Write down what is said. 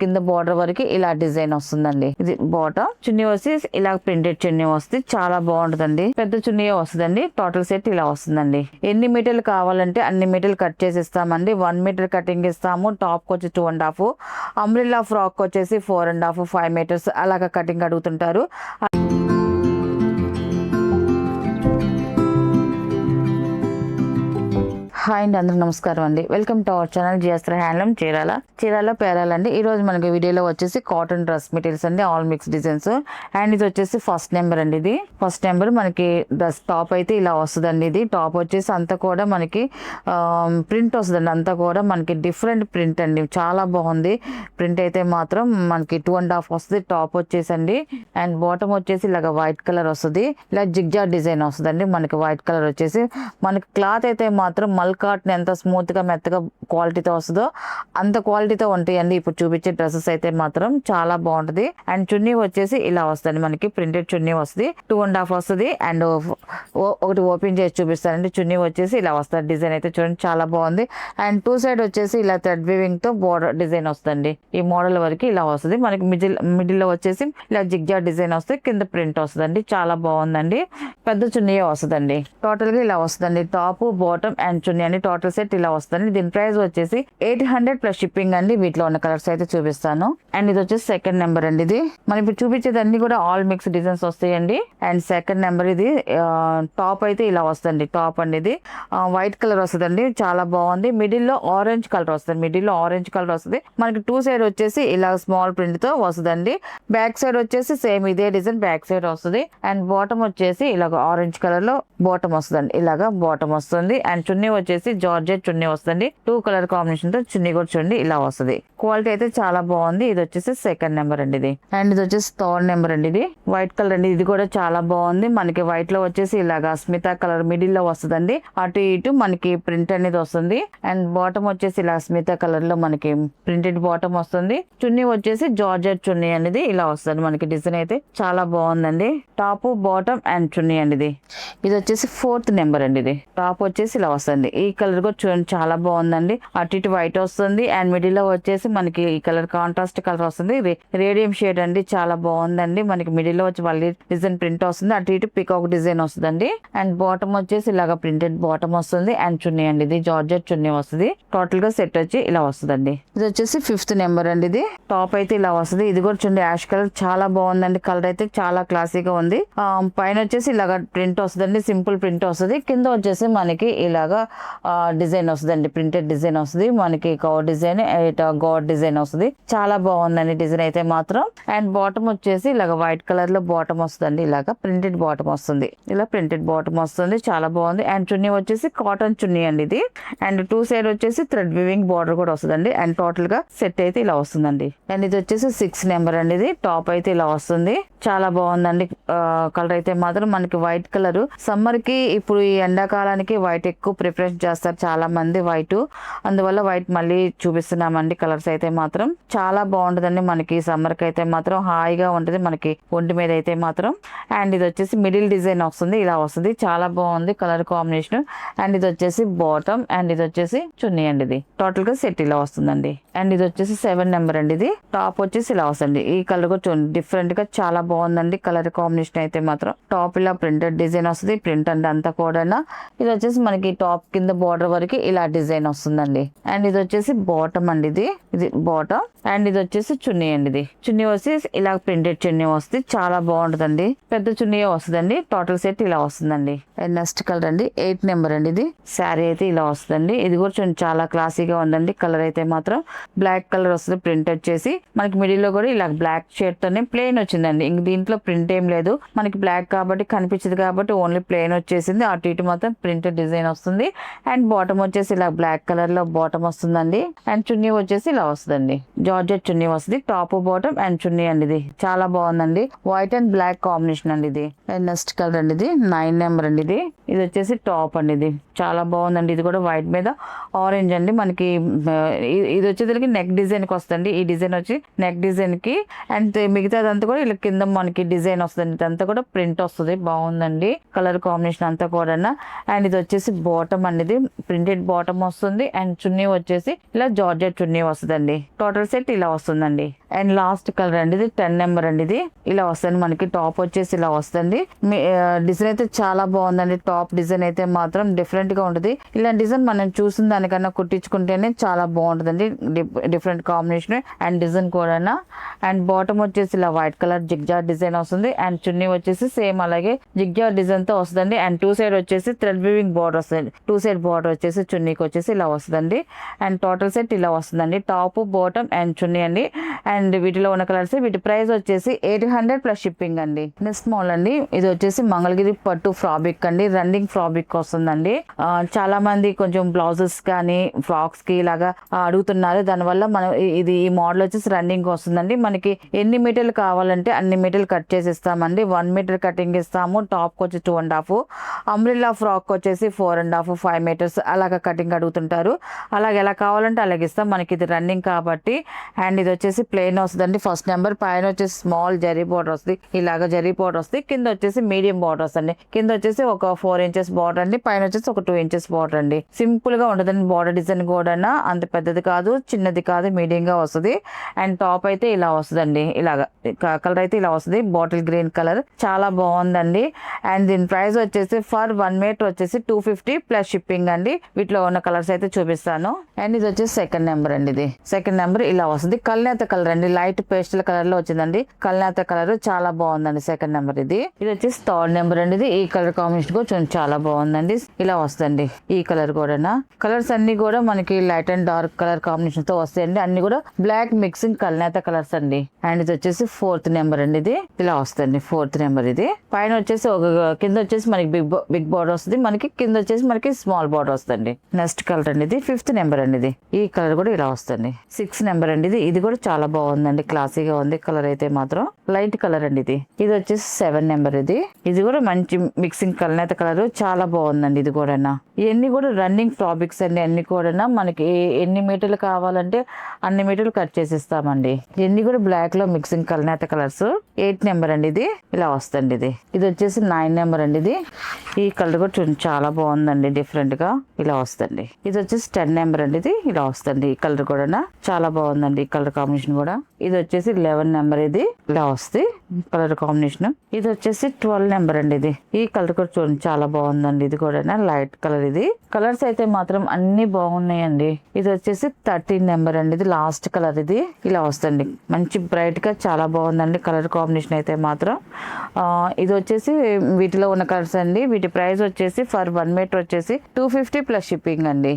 కింద బోర్డర్ వరకు ఇలా డిజైన్ వస్తుందండి. ఇది బాటమ్. చున్నీ వచ్చి ఇలా ప్రింటెడ్ చున్నీ వస్తుంది, చాలా బాగుంటుందండి. పెద్ద చున్నీ వస్తుందండి. టోటల్ సెట్ ఇలా వస్తుందండి. ఎన్ని మీటర్లు కావాలంటే అన్ని మీటర్లు కట్ చేసి ఇస్తామండి. 1 మీటర్ కటింగ్ ఇస్తాము. టాప్ వచ్చి 2.5, అంబ్రిల్లా ఫ్రాక్ వచ్చేసి 4.5, 5 మీటర్స్ అలాగా కటింగ్ అడుగుతుంటారు. హాయ్ అండి, అందరూ నమస్కారం అండి. Welcome to our channel GSR handloom Chirala పేరాలండి. ఈ రోజు మనకి వీడియోలో వచ్చేసి కాటన్ డ్రెస్ మెటీరియల్స్ అండి, ఆల్ మిక్స్ డిజైన్స్. అండ్ ఇది వచ్చేసి ఫస్ట్ నెంబర్ అండి. ఇది ఫస్ట్ నెంబర్ మనకి డ్రెస్ టాప్ అయితే ఇలా వస్తుందండి. ఇది టాప్ వచ్చేసి అంతా కూడా మనకి ప్రింట్ వస్తుందండి. అంతా కూడా మనకి డిఫరెంట్ ప్రింట్ అండి, చాలా బాగుంది ప్రింట్ అయితే మాత్రం. మనకి 2.5 వస్తుంది టాప్ వచ్చేసి అండి. అండ్ బాటమ్ వచ్చేసి ఇలాగ వైట్ కలర్ వస్తుంది, ఇలా జిగ్జా డిజైన్ వస్తుందండి. మనకి వైట్ కలర్ వచ్చేసి మనకి క్లాత్ అయితే మాత్రం కాటన్ ఎంత స్మూత్ గా మెత్తగా క్వాలిటీతో వస్తుందో అంత క్వాలిటీతో ఉంటాయండి. ఇప్పుడు చూపించే డ్రెస్సెస్ అయితే మాత్రం చాలా బాగుంటది. అండ్ చున్నీ వచ్చేసి ఇలా వస్తుంది, మనకి ప్రింటెడ్ చున్నీ వస్తుంది. 2.5 వస్తుంది. అండ్ ఒకటి ఓపెన్ చేసి చూపిస్తానండి. చున్నీ వచ్చేసి ఇలా వస్తుంది. డిజైన్ అయితే చూడండి చాలా బాగుంది. అండ్ 2 సైడ్ వచ్చేసి ఇలా థ్రెడ్ వీవింగ్ తో బోర్డర్ డిజైన్ వస్తుంది. ఈ మోడల్ వరకు ఇలా వస్తుంది. మనకి మిడిల్ లో వచ్చేసి ఇలా జిగ్జా డిజైన్ వస్తుంది, కింద ప్రింట్ వస్తుందండి. చాలా బాగుందండి. పెద్ద చున్నీ వస్తుందండి. టోటల్ గా ఇలా వస్తుందండి. టాప్, బాటమ్ అండ్ చున్నీ అని టోటల్ సెట్ ఇలా వస్తుంది. దీని ప్రైస్ వచ్చేసి 800 ప్లస్ షిప్పింగ్ అండి. వీటిలో ఉన్న కలర్స్ అయితే చూపిస్తాను. అండ్ ఇది వచ్చేసి సెకండ్ నెంబర్ అండి. ఇది మనం ఇప్పుడు చూపించేది అన్ని కూడా ఆల్ మిక్స్ డిజైన్స్ వస్తాయండి. అండ్ సెకండ్ నెంబర్ ఇది టాప్ అయితే ఇలా వస్తుంది. టాప్ అండి ఇది వైట్ కలర్ వస్తుందండి, చాలా బాగుంది. మిడిల్ లో ఆరెంజ్ కలర్ వస్తుంది. మిడిల్ లో ఆరెంజ్ కలర్ వస్తుంది. మనకి 2 సైడ్ వచ్చేసి ఇలా స్మాల్ ప్రింట్ తో వస్తుందండి. బ్యాక్ సైడ్ వచ్చేసి సేమ్ ఇదే డిజైన్ బ్యాక్ సైడ్ వస్తుంది. అండ్ బాటమ్ వచ్చేసి ఇలాగ ఆరెంజ్ కలర్ లో బాటమ్ వస్తుందండి. ఇలాగా బాటమ్ వస్తుంది. అండ్ చున్నీ వచ్చేసి జార్జెట్ చున్నీ వస్తుంది. 2 కలర్ కాంబినేషన్ తో చున్నీ కూడా చూడండి ఇలా వస్తుంది. క్వాలిటీ అయితే చాలా బాగుంది. ఇది వచ్చేసి సెకండ్ నెంబర్ అండి. ఇది అండ్ ఇది వచ్చేసి థర్డ్ నెంబర్ అండి. ఇది వైట్ కలర్ అండి. ఇది కూడా చాలా బాగుంది. మనకి వైట్ లో వచ్చేసి ఇలాగా స్మితా కలర్ మిడిల్ లో వస్తుందండి. అటు ఇటు మనకి ప్రింట్ అనేది వస్తుంది. అండ్ బాటమ్ వచ్చేసి ఇలా స్మితా కలర్ లో మనకి ప్రింటెడ్ బాటమ్ వస్తుంది. చున్నీ వచ్చేసి జార్జెట్ చున్నీ అనేది ఇలా వస్తుంది. మనకి డిజైన్ అయితే చాలా బాగుందండి. టాప్, బాటమ్ అండ్ చున్నీ అండి. ఇది వచ్చేసి ఫోర్త్ నెంబర్ అండి. ఇది టాప్ వచ్చేసి ఇలా వస్తుంది. ఈ కలర్ కూడా చూడండి చాలా బాగుందండి. అటు ఇటు వైట్ వస్తుంది. అండ్ మిడిల్ లో వచ్చేసి మనకి ఈ కలర్ కాంట్రాస్ట్ కలర్ వస్తుంది. రేడియం షేడ్ అండి, చాలా బాగుందండి. మనకి మిడిల్ లో వచ్చి మళ్ళీ డిజైన్ ప్రింట్ వస్తుంది. అటు ఇటు పికాక్ డిజైన్ వస్తుందండి. అండ్ బాటమ్ వచ్చేసి ఇలాగా ప్రింటెడ్ బాటమ్ వస్తుంది. అండ్ చున్నీ అండి. ఇది జార్జెట్ చున్నీ వస్తుంది. టోటల్ గా సెట్ వచ్చి ఇలా వస్తుందండి. ఇది వచ్చేసి ఫిఫ్త్ నెంబర్ అండి. ఇది టాప్ అయితే ఇలా వస్తుంది. ఇది కూడా చూడండి యాష్ కలర్, చాలా బాగుందండి. కలర్ అయితే చాలా క్లాసీగా ఉంది. పైన వచ్చేసి ఇలాగా ప్రింట్ వస్తుందండి, సింపుల్ ప్రింట్ వస్తుంది. కింద వచ్చేసి మనకి ఇలాగా డిజైన్ వస్తుందండి, ప్రింటెడ్ డిజైన్ వస్తుంది. మనకి కౌ డిజైన్, గాడ్ డిజైన్ వస్తుంది. చాలా బాగుందండి డిజైన్ అయితే మాత్రం. అండ్ బాటమ్ వచ్చేసి ఇలాగ వైట్ కలర్ లో బాటమ్ వస్తుందండి. ఇలాగా ప్రింటెడ్ బాటమ్ వస్తుంది. ఇలా ప్రింటెడ్ బాటమ్ వస్తుంది, చాలా బాగుంది. అండ్ చున్నీ వచ్చేసి కాటన్ చున్నీ అండి ఇది. అండ్ 2 సైడ్ వచ్చేసి థ్రెడ్ వీవింగ్ బార్డర్ కూడా వస్తుందండి. అండ్ టోటల్ గా సెట్ అయితే ఇలా వస్తుందండి. అండ్ ఇది వచ్చేసి 6 నెంబర్ అండి. ఇది టాప్ అయితే ఇలా వస్తుంది. చాలా బాగుందండి. కలర్ అయితే మాత్రం మనకి వైట్ కలర్. సమ్మర్ కి ఇప్పుడు ఈ ఎండాకాలానికి వైట్ ఎక్కువ ప్రిఫరెన్స్ చేస్తారు చాలా మంది వైట్. అందువల్ల వైట్ మళ్ళీ చూపిస్తున్నామండి. కలర్స్ అయితే మాత్రం చాలా బాగుంటుందండి. మనకి సమ్మర్ కి అయితే మాత్రం హాయిగా ఉంటుంది మనకి ఒంటి మీద అయితే మాత్రం. అండ్ ఇది వచ్చేసి మిడిల్ డిజైన్ వస్తుంది, ఇలా వస్తుంది. చాలా బాగుంది కలర్ కాంబినేషన్. అండ్ ఇది వచ్చేసి బాటమ్. అండ్ ఇది వచ్చేసి చున్నీ అండి. ఇది టోటల్ గా సెట్ ఇలా వస్తుందండి. అండ్ ఇది వచ్చేసి 7 నెంబర్ అండి. ఇది టాప్ వచ్చేసి ఇలా వస్తుంది. ఈ కలర్ కూడా చూడండి డిఫరెంట్ గా చాలా బాగుందండి. కలర్ కాంబినేషన్ అయితే మాత్రం టాప్ ఇలా ప్రింటెడ్ డిజైన్ వస్తుంది. ప్రింట్ అంటే అంతా కూడా ఇది వచ్చేసి మనకి టాప్ కింద బార్డర్ వరకు ఇలా డిజైన్ వస్తుందండి. అండ్ ఇది వచ్చేసి బాటమ్ అండి. ఇది బాటమ్. అండ్ ఇది వచ్చేసి చున్నీ అండి. ఇది చున్నీ వచ్చేసి ఇలా ప్రింటెడ్ చున్నీ వస్తుంది. చాలా బాగుంటుందండి. పెద్ద చున్నీ వస్తుందండి. టోటల్ సెట్ ఇలా వస్తుందండి. అండ్ నెక్స్ట్ కలర్ అండి 8 నెంబర్ అండి. ఇది శారీ అయితే ఇలా వస్తుందండి. ఇది కూడా చూడండి చాలా క్లాసీగా ఉందండి. కలర్ అయితే మాత్రం బ్లాక్ కలర్ వస్తుంది. ప్రింట్ వచ్చేసి మనకి మిడిల్ లో కూడా ఇలా బ్లాక్ షేడ్ తోనే ప్లెయిన్ వచ్చిందండి. ఇంక దీంట్లో ప్రింట్ ఏం లేదు. మనకి బ్లాక్ కాబట్టి కనిపించదు కాబట్టి ఓన్లీ ప్లెయిన్ వచ్చేసింది. అటు ఇటు మొత్తం ప్రింటెడ్ డిజైన్ వస్తుంది. అండ్ బాటమ్ వచ్చేసి ఇలా బ్లాక్ కలర్ లో బాటమ్ వస్తుందండి. అండ్ చున్నీ వచ్చేసి ఇలా వస్తుందండి. జార్జెట్ చున్నీ వస్తుంది. టాప్, బాటమ్ అండ్ చున్నీ అండి. ఇది చాలా బాగుందండి. వైట్ అండ్ బ్లాక్ కాంబినేషన్ అండి. ఇది అండ్ నెక్స్ట్ కలర్ అండి. ఇది 9 నెంబర్ అండి. ఇది వచ్చేసి టాప్ అండి. ఇది చాలా బాగుందండి. ఇది కూడా వైట్ మీద ఆరెంజ్ అండి. మనకి ఇది వచ్చేసరికి నెక్ డిజైన్ కి వస్తుంది. ఈ డిజైన్ వచ్చి నెక్ డిజైన్ కి. అండ్ మిగతాదంతా కూడా ఇలా కింద మనకి డిజైన్ వస్తుంది. ఇదంతా కూడా ప్రింట్ వస్తుంది. బాగుందండి కలర్ కాంబినేషన్ అంతా కూడా. అండ్ ఇది వచ్చేసి బాటమ్ అండి. అనేది ప్రింటెడ్ బాటమ్ వస్తుంది అండ్ చున్నీ వచ్చేసి ఇలా జార్జెట్ చున్నీ వస్తుందండి. టోటల్ సెట్ ఇలా వస్తుందండి. అండ్ లాస్ట్ కలర్ అండి ఇది 10 నెంబర్ అండి. ఇది ఇలా వస్తుంది మనకి. టాప్ వచ్చేసి ఇలా వస్తుంది. డిజైన్ అయితే చాలా బాగుందండి. టాప్ డిజైన్ అయితే మాత్రం డిఫరెంట్ గా ఉంటుంది. ఇలాంటి డిజైన్ మనం చూసిన దానికన్నా కుట్టించుకుంటేనే చాలా బాగుంటుందండి. డిఫరెంట్ కాంబినేషన్ అండ్ డిజైన్ కూడా. అండ్ బాటమ్ వచ్చేసి ఇలా వైట్ కలర్ జిగ్జాగ్ డిజైన్ వస్తుంది. అండ్ చున్నీ వచ్చేసి సేమ్ అలాగే జిగ్జాగ్ డిజైన్ తో వస్తుందండి. అండ్ టూ సైడ్ వచ్చేసి థ్రెడ్ వీవింగ్ బార్డర్ వస్తుంది. టూ సైడ్ బార్డర్ వచ్చేసి చున్నీకి వచ్చేసి ఇలా వస్తుందండి. అండ్ టోటల్ సెట్ ఇలా వస్తుందండి. టాప్ బాటమ్ అండ్ చున్నీ అండి. అండ్ వీటిలో ఉన్న కలర్స్. వీటి ప్రైస్ వచ్చేసి 800 ప్లస్ షిప్పింగ్ అండి. నెక్స్ట్ మోడల్ అండి. ఇది వచ్చేసి మంగళగిరి పట్టు ఫ్రాబిక్ అండి. రన్నింగ్ ఫ్రాబిక్ వస్తుందండి. చాలా మంది కొంచెం బ్లౌజెస్ కానీ ఫ్రాక్స్ కి ఇలాగా అడుగుతున్నారు. దానివల్ల మనం ఈ మోడల్ వచ్చేసి రన్నింగ్ వస్తుందండి. మనకి ఎన్ని మీటర్లు కావాలంటే అన్ని మీటర్లు కట్ చేసి ఇస్తామండి. 1 మీటర్ కటింగ్ ఇస్తాము. టాప్ కి వచ్చి 2.5, అంబ్రిల్లా ఫ్రాక్ వచ్చేసి 4.5, 5 మీటర్స్ అలాగ కటింగ్ అడుగుతుంటారు. అలాగే ఎలా కావాలంటే అలాగే ఇస్తాం. మనకి ఇది రన్నింగ్ కాబట్టి. అండ్ ఇది వచ్చేసి ప్లెయిన్ వస్తుందండి. ఫస్ట్ నెంబర్ పైన వచ్చేసి స్మాల్ జరీ బోర్డర్ వస్తుంది. ఇలాగ జరీ బోర్డర్ వస్తుంది. కింద వచ్చేసి మీడియం బోర్డర్ వస్తుంది. కింద వచ్చేసి ఒక 4 ఇంచెస్ బార్డర్ అండి. పైన వచ్చేసి ఒక 2 ఇంచెస్ బార్డర్ అండి. సింపుల్ గా ఉంటుందండి. బార్డర్ డిజైన్ కూడా అంత పెద్దది కాదు, చిన్నది కాదు, మీడియం గా వస్తుంది. అండ్ టాప్ అయితే ఇలా వస్తుందండి. ఇలాగా కలర్ అయితే ఇలా వస్తుంది. బాటిల్ గ్రీన్ కలర్ చాలా బాగుందండి. అండ్ దీని ప్రైస్ వచ్చేసి ఫర్ 1 మీటర్ వచ్చేసి 250 ప్లస్ షిప్పింగ్ అండి. వీటిలో ఉన్న కలర్స్ అయితే చూపిస్తాను. అండ్ ఇది వచ్చేసి సెకండ్ నెంబర్ అండి. ఇది సెకండ్ నెంబర్ ఇలా వస్తుంది. కల్నేత కలర్ అండి. లైట్ పేస్టల్ కలర్ లో వచ్చిందండి. కల్నేత కలర్ చాలా బాగుందండి. సెకండ్ నెంబర్ ఇది. ఇది వచ్చేసి థర్డ్ నెంబర్ అండి. ఇది ఈ కలర్ కాంబినేషన్ కూడా చాలా బాగుందండి. ఇలా వస్తుంది ఈ కలర్ కూడా. కలర్స్ అన్ని కూడా మనకి light and dark colour combination తో వస్తాయండి. అన్ని కూడా బ్లాక్ మిక్సింగ్ కల్నేత కలర్స్ అండి. అండ్ ఇది వచ్చేసి ఫోర్త్ నెంబర్ అండి. ఇది ఇలా వస్తుంది ఫోర్త్ నెంబర్. ఇది పైన వచ్చేసి ఒక కింద వచ్చేసి మనకి బిగ్ బార్డర్ వస్తుంది. మనకి కింద వచ్చేసి మనకి స్మాల్ బార్డర్ వస్తుంది. నెక్స్ట్ కలర్ అండి. ఇది ఫిఫ్త్ నెంబర్ అండి. ఇది ఈ కలర్ కూడా ఇలా వస్తుంది. 6 నెంబర్ అండి. ఇది కూడా చాలా బాగుందండి. క్లాసీగా ఉంది. కలర్ అయితే మాత్రం లైట్ కలర్ అండి. ఇది వచ్చేసి 7 నెంబర్. ఇది కూడా మంచి మిక్సింగ్ కలర్ కలర్ చాలా బాగుందండి. ఇది కూడా ఇవన్నీ కూడా రన్నింగ్ ఫ్రాబిక్స్ అండి. అన్ని కూడా మనకి ఎన్ని మీటర్లు కావాలంటే అన్ని మీటర్లు కట్ చేసి ఇస్తామండి. ఇవన్నీ కూడా బ్లాక్ లో మిక్సింగ్ కలర్ కలర్స్. 8 నెంబర్ అండి. ఇది ఇలా వస్తుంది. ఇది వచ్చేసి 9 నెంబర్ అండి. ఈ కలర్ కూడా చాలా బాగుందండి. డిఫరెంట్ గా ఇలా వస్తుంది. ఇది వచ్చేసి 10 నెంబర్ అండి. ఇది ఇలా వస్తుంది. ఈ కలర్ కూడా చాలా బాగుందండి. ఈ కలర్ కాంబినేషన్ కూడా. ఇది వచ్చేసి 11 నెంబర్. ఇది ఇలా వస్తుంది కలర్ కాంబినేషన్. ఇది వచ్చేసి 12 నెంబర్ అండి. ఈ కలర్ కూడా చూడండి చాలా బాగుందండి. ఇది కూడా లైట్ కలర్. ఇది కలర్స్ అయితే మాత్రం అన్ని బాగున్నాయండి. ఇది వచ్చేసి 13 నెంబర్ అండి. ఇది లాస్ట్ కలర్. ఇది ఇలా వస్తుంది. మంచి బ్రైట్ గా చాలా బాగుందండి కలర్ కాంబినేషన్ అయితే మాత్రం. ఇది వచ్చేసి వీటిలో ఉన్న కలర్స్ అండి. వీటి ప్రైస్ వచ్చేసి ఫర్ 1 మీటర్ వచ్చేసి 250 ప్లస్ షిప్పింగ్ అండి.